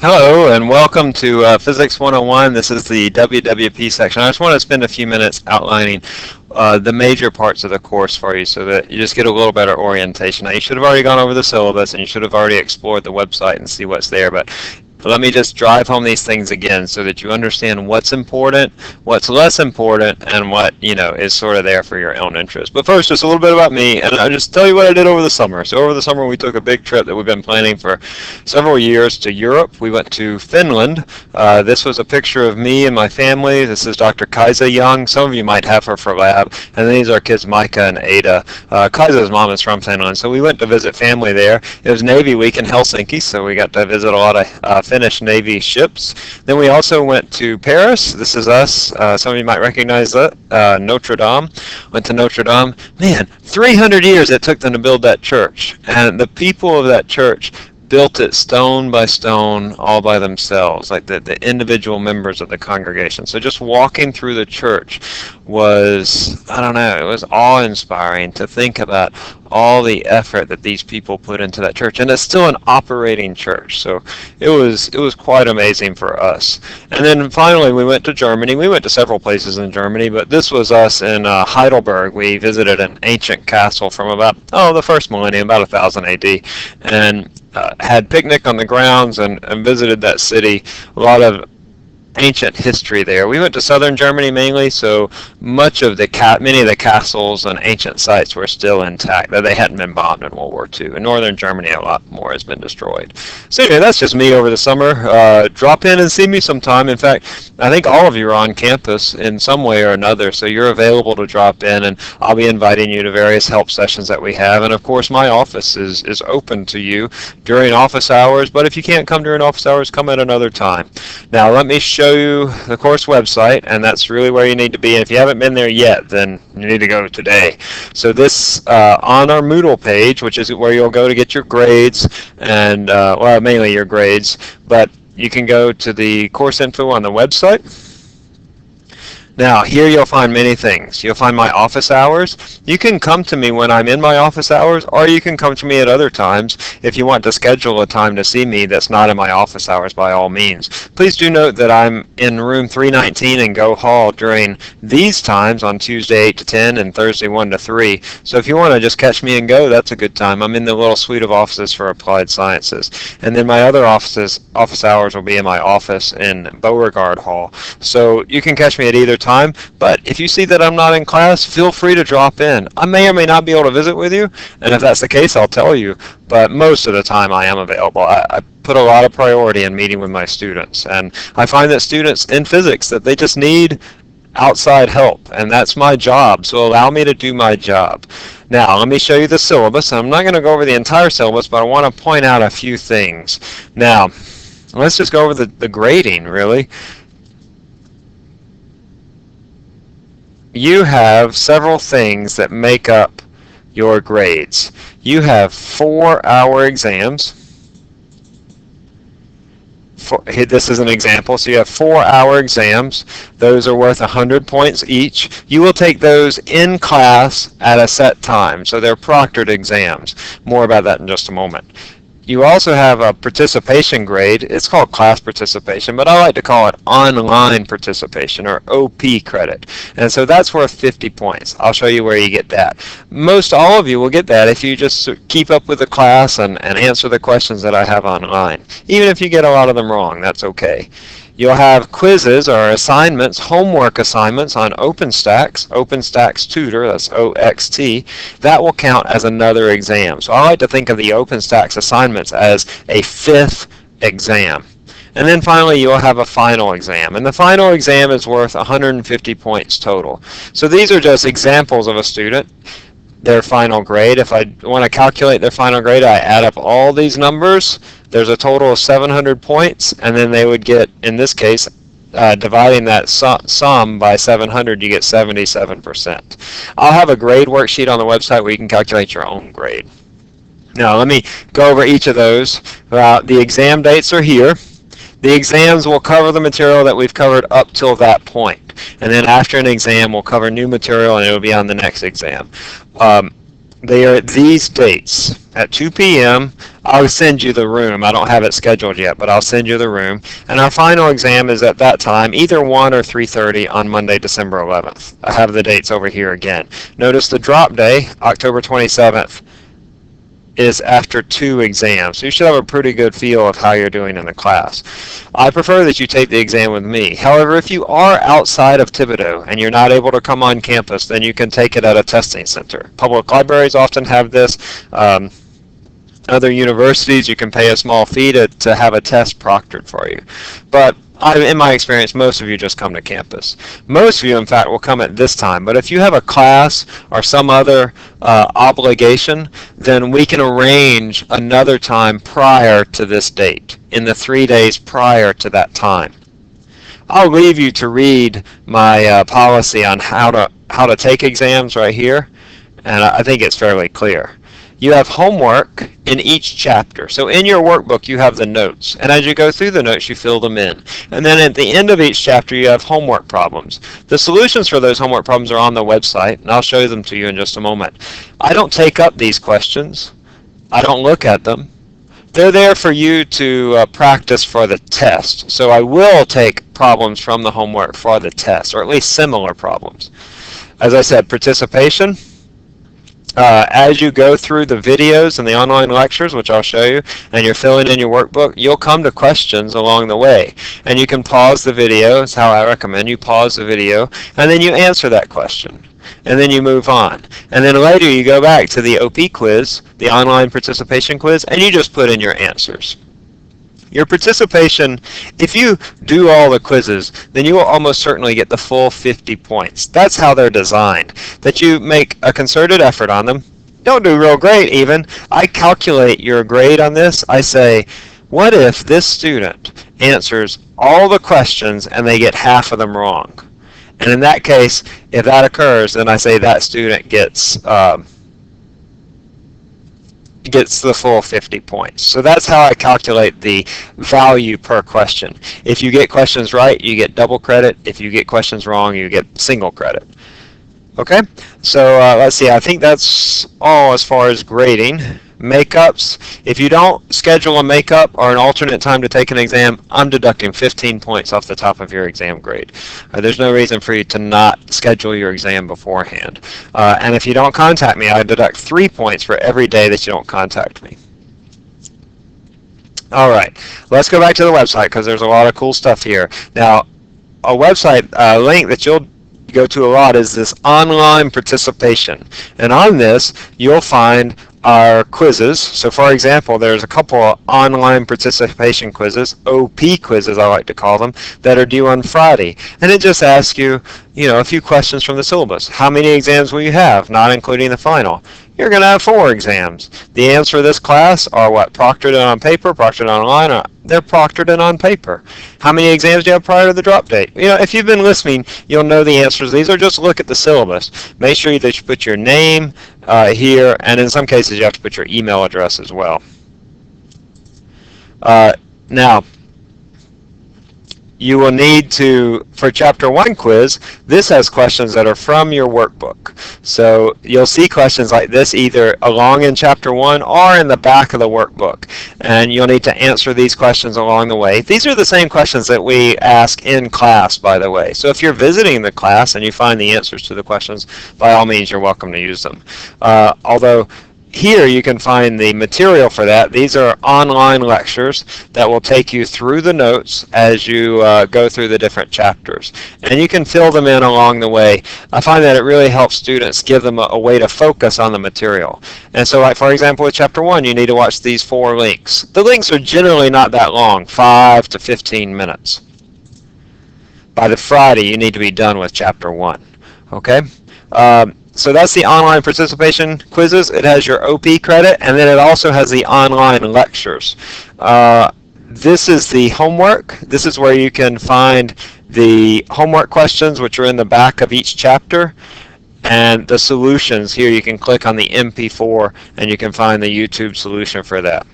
Hello and welcome to Physics 101. This is the WWP section. I just want to spend a few minutes outlining the major parts of the course for you so that you just get a little better orientation. Now, you should have already gone over the syllabus and you should have already explored the website and see what's there, but let me just drive home these things again so that you understand what's important, what's less important, and what, is sort of there for your own interest. But first, just a little bit about me, and I'll just tell you what I did over the summer. So over the summer, we took a big trip that we've been planning for several years to Europe. We went to Finland. This was a picture of me and my family. This is Dr. Kaisa Young. Some of you might have her for lab. And then these are kids Micah and Ada. Kaisa's mom is from Finland, so we went to visit family there. It was Navy Week in Helsinki, so we got to visit a lot of Finnish Navy ships. Then we also went to Paris. This is us. Some of you might recognize that. Notre Dame. Went to Notre Dame. Man, 300 years it took them to build that church. And the people of that church built it stone by stone all by themselves, like the individual members of the congregation. So just walking through the church was, I don't know, it was awe-inspiring to think about all the effort that these people put into that church, and it's still an operating church, so it was quite amazing for us. And then finally we went to Germany. We went to several places in Germany, but this was us in Heidelberg. We visited an ancient castle from about the first millennium, about 1000 AD, and had picnic on the grounds and visited that city. A lot of ancient history there. We went to southern Germany mainly, so much of many of the castles and ancient sites were still intact, that they hadn't been bombed in World War II. In northern Germany, a lot more has been destroyed. So anyway, that's just me over the summer. Drop in and see me sometime. In fact, I think all of you are on campus in some way or another, so you're available to drop in, and I'll be inviting you to various help sessions that we have. And of course, my office is open to you during office hours, but if you can't come during office hours, come at another time. Now, let me show you the course website, and that's really where you need to be. And if you haven't been there yet, then you need to go today. So this on our Moodle page, which is where you'll go to get your grades, and well, mainly your grades, but you can go to the course info on the website. Now, here you'll find many things. You'll find my office hours. You can come to me when I'm in my office hours, or you can come to me at other times if you want to schedule a time to see me that's not in my office hours, by all means. Please do note that I'm in room 319 in Go Hall during these times on Tuesday 8 to 10 and Thursday 1 to 3. So if you want to just catch me and go, that's a good time. I'm in the little suite of offices for applied sciences. And then my other office hours will be in my office in Beauregard Hall. So you can catch me at either time, but if you see that I'm not in class, feel free to drop in. I may or may not be able to visit with you, and if that's the case, I'll tell you, but most of the time I am available. I put a lot of priority in meeting with my students, and I find that students in physics, that they just need outside help, and that's my job, so allow me to do my job. Now, let me show you the syllabus. I'm not going to go over the entire syllabus, but I want to point out a few things. Now, let's just go over the grading, really. You have several things that make up your grades. You have 4-hour exams. This is an example. So you have 4-hour exams. Those are worth 100 points each. You will take those in class at a set time. So they're proctored exams. More about that in just a moment. You also have a participation grade. It's called class participation, but I like to call it online participation, or OP credit. And so that's worth 50 points. I'll show you where you get that. Most all of you will get that if you just keep up with the class and answer the questions that I have online. Even if you get a lot of them wrong, that's okay. You'll have quizzes or assignments, homework assignments on OpenStax Tutor, that's OXT. That will count as another exam. So I like to think of the OpenStax assignments as a 5th exam. And then finally, you'll have a final exam. And the final exam is worth 150 points total. So these are just examples of a student, their final grade. If I want to calculate their final grade, I add up all these numbers. There's a total of 700 points, and then they would get, in this case, dividing that sum by 700, you get 77%. I'll have a grade worksheet on the website where you can calculate your own grade. Now, let me go over each of those. The exam dates are here. The exams will cover the material that we've covered up till that point. And then after an exam, we'll cover new material, and it will be on the next exam. They are at these dates. At 2 p.m., I'll send you the room. I don't have it scheduled yet, but I'll send you the room. And our final exam is at that time, either 1 or 3:30 on Monday, December 11th. I have the dates over here again. Notice the drop day, October 27th, is after 2 exams. So you should have a pretty good feel of how you're doing in the class. I prefer that you take the exam with me. However, if you are outside of Thibodeau and you're not able to come on campus, then you can take it at a testing center. Public libraries often have this. Other universities, you can pay a small fee to have a test proctored for you. But in my experience, most of you just come to campus. Most of you, in fact, will come at this time. But if you have a class or some other obligation, then we can arrange another time prior to this date, in the 3 days prior to that time. I'll leave you to read my policy on how to take exams right here, and I think it's fairly clear. You have homework in each chapter. So in your workbook, you have the notes. And as you go through the notes, you fill them in. And then at the end of each chapter, you have homework problems. The solutions for those homework problems are on the website, and I'll show them to you in just a moment. I don't take up these questions. I don't look at them. They're there for you to practice for the test. So I will take problems from the homework for the test, or at least similar problems. As I said, participation. As you go through the videos and the online lectures, which I'll show you, and you're filling in your workbook, you'll come to questions along the way. And you can pause the video. It's how I recommend you pause the video, and then you answer that question. And then you move on. And then later you go back to the OP quiz, the online participation quiz, and you just put in your answers. Your participation, if you do all the quizzes, then you will almost certainly get the full 50 points. That's how they're designed, that you make a concerted effort on them. Don't do real great even. I calculate your grade on this. I say, what if this student answers all the questions and they get half of them wrong? And in that case, if that occurs, then I say that student gets the full 50 points. So that's how I calculate the value per question. If you get questions right, you get double credit. If you get questions wrong, you get single credit. Okay, so let's see. I think that's all as far as grading. Makeups. If you don't schedule a makeup or an alternate time to take an exam, I'm deducting 15 points off the top of your exam grade. There's no reason for you to not schedule your exam beforehand. And if you don't contact me, I deduct 3 points for every day that you don't contact me. All right, let's go back to the website because there's a lot of cool stuff here. Now, a website link that you'll go to a lot is this online participation. And on this, you'll find our quizzes. So for example, there's a couple of online participation quizzes, OP quizzes I like to call them, that are due on Friday. And it just asks you, a few questions from the syllabus. How many exams will you have, not including the final? You're going to have 4 exams. The answer to this class are what? Proctored and on paper, proctored online, or they're proctored and on paper. How many exams do you have prior to the drop date? If you've been listening, you'll know the answers. These are just look at the syllabus. Make sure that you put your name here, and in some cases you have to put your email address as well. Now, you will need to, for Chapter 1 quiz, this has questions that are from your workbook. So you'll see questions like this either along in Chapter 1 or in the back of the workbook. And you'll need to answer these questions along the way. These are the same questions that we ask in class, by the way. So if you're visiting the class and you find the answers to the questions, by all means, you're welcome to use them. Although, here you can find the material for that. These are online lectures that will take you through the notes as you go through the different chapters. And you can fill them in along the way. I find that it really helps students, give them a way to focus on the material. And so like for example with Chapter 1, you need to watch these 4 links. The links are generally not that long, 5 to 15 minutes. By the Friday, you need to be done with Chapter 1. Okay? So that's the online participation quizzes. It has your OP credit, and then it also has the online lectures. This is the homework. This is where you can find the homework questions, which are in the back of each chapter, and the solutions. Here you can click on the MP4, and you can find the YouTube solution for that.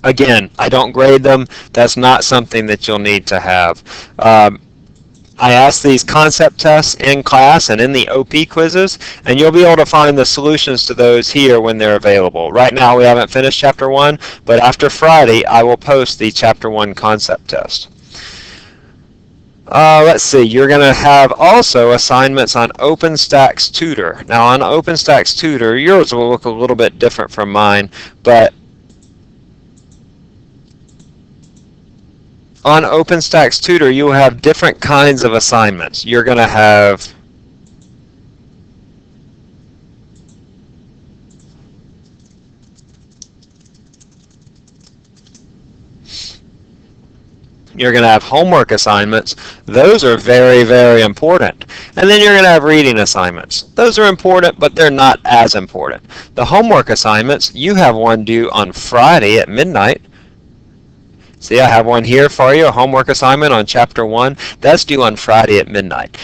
Again, I don't grade them. That's not something that you'll need to have. I ask these concept tests in class and in the OP quizzes, and you'll be able to find the solutions to those here when they're available. Right now we haven't finished Chapter 1, but after Friday I will post the Chapter 1 concept test. Let's see, you're going to have also assignments on OpenStax Tutor. Now on OpenStax Tutor, yours will look a little bit different from mine, but on OpenStax Tutor you will have different kinds of assignments. You're going to have homework assignments. Those are very, very important. And then you're going to have reading assignments. Those are important, but they're not as important. The homework assignments, you have one due on Friday at midnight. See, I have one here for you, a homework assignment on Chapter 1. That's due on Friday at midnight.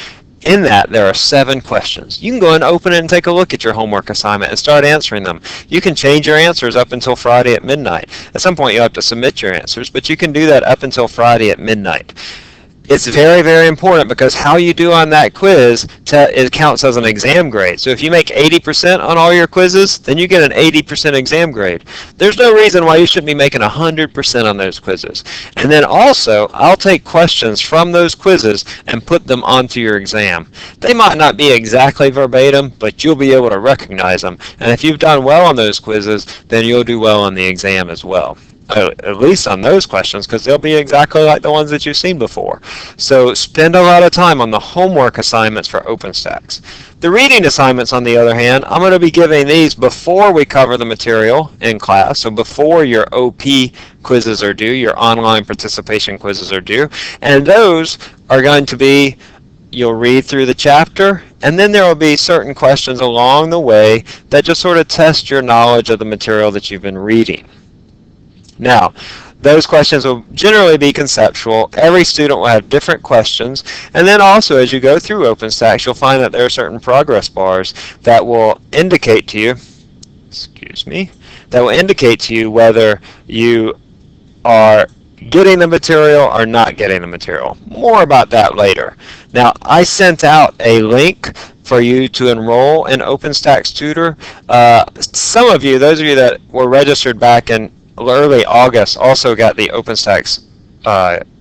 In that, there are 7 questions. You can go and open it and take a look at your homework assignment and start answering them. You can change your answers up until Friday at midnight. At some point, you'll have to submit your answers, but you can do that up until Friday at midnight. It's very, very important because how you do on that quiz, it counts as an exam grade. So if you make 80% on all your quizzes, then you get an 80% exam grade. There's no reason why you shouldn't be making 100% on those quizzes. And then also, I'll take questions from those quizzes and put them onto your exam. They might not be exactly verbatim, but you'll be able to recognize them. And if you've done well on those quizzes, then you'll do well on the exam as well. At least on those questions, because they'll be exactly like the ones that you've seen before. So spend a lot of time on the homework assignments for OpenStax. The reading assignments, on the other hand, I'm going to be giving these before we cover the material in class, so before your OP quizzes are due, your online participation quizzes are due, and those are going to be, you'll read through the chapter, and then there will be certain questions along the way that just sort of test your knowledge of the material that you've been reading. Now, those questions will generally be conceptual. Every student will have different questions. And then also, as you go through OpenStax, you'll find that there are certain progress bars that will indicate to you, that will indicate to you whether you are getting the material or not getting the material. More about that later. Now, I sent out a link for you to enroll in OpenStax Tutor. Some of you, those of you that were registered back in early August, also got the OpenStax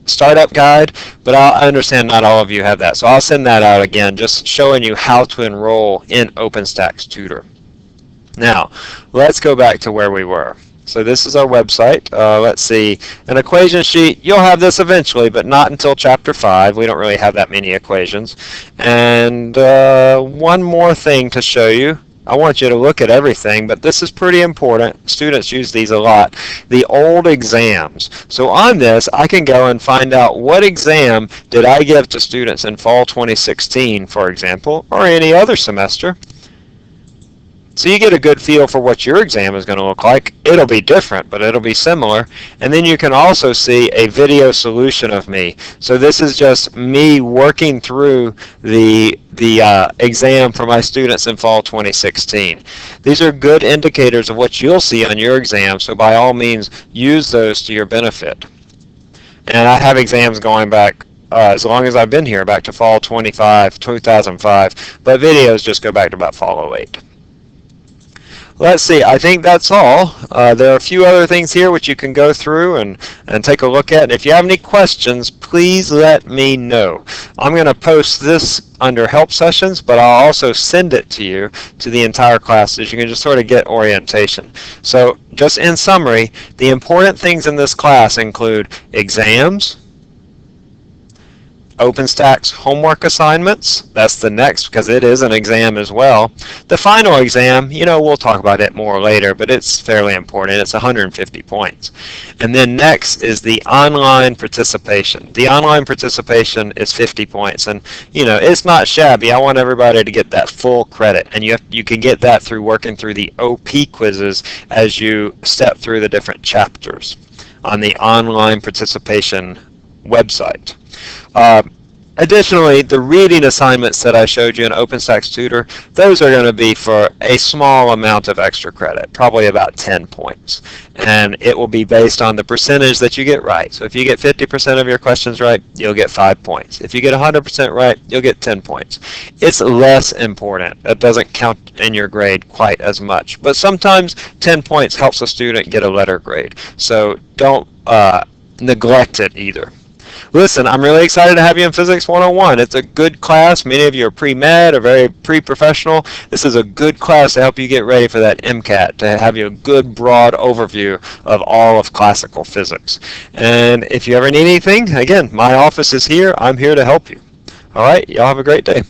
startup guide, but I understand not all of you have that. So I'll send that out again, just showing you how to enroll in OpenStax Tutor. Now, let's go back to where we were. So this is our website. Let's see, an equation sheet. You'll have this eventually, but not until Chapter 5. We don't really have that many equations. And one more thing to show you. I want you to look at everything, but this is pretty important. Students use these a lot. The old exams. So on this, I can go and find out what exam did I give to students in fall 2016, for example, or any other semester. So you get a good feel for what your exam is going to look like. It'll be different, but it'll be similar. And then you can also see a video solution of me. So this is just me working through the exam for my students in fall 2016. These are good indicators of what you'll see on your exam, so by all means, use those to your benefit. And I have exams going back as long as I've been here, back to fall 2005, but videos just go back to about fall 08. Let's see, I think that's all. There are a few other things here which you can go through and take a look at. And if you have any questions, please let me know. I'm going to post this under help sessions, but I'll also send it to you, to the entire class, so you can just sort of get orientation. So just in summary, the important things in this class include exams, OpenStax homework assignments. That's the next, because it is an exam as well. The final exam, we'll talk about it more later, but it's fairly important. It's 150 points. And then next is the online participation. The online participation is 50 points, and it's not shabby. I want everybody to get that full credit, and you can get that through working through the OP quizzes as you step through the different chapters on the online participation website. Additionally, the reading assignments that I showed you in OpenStax Tutor, those are going to be for a small amount of extra credit, probably about 10 points. And it will be based on the percentage that you get right. So if you get 50% of your questions right, you'll get 5 points. If you get 100% right, you'll get 10 points. It's less important. It doesn't count in your grade quite as much. But sometimes 10 points helps a student get a letter grade. So don't neglect it either. Listen, I'm really excited to have you in Physics 101. It's a good class. Many of you are pre-med or very pre-professional. This is a good class to help you get ready for that MCAT, to have you a good broad overview of all of classical physics. And if you ever need anything, again, my office is here. I'm here to help you. All right, y'all have a great day.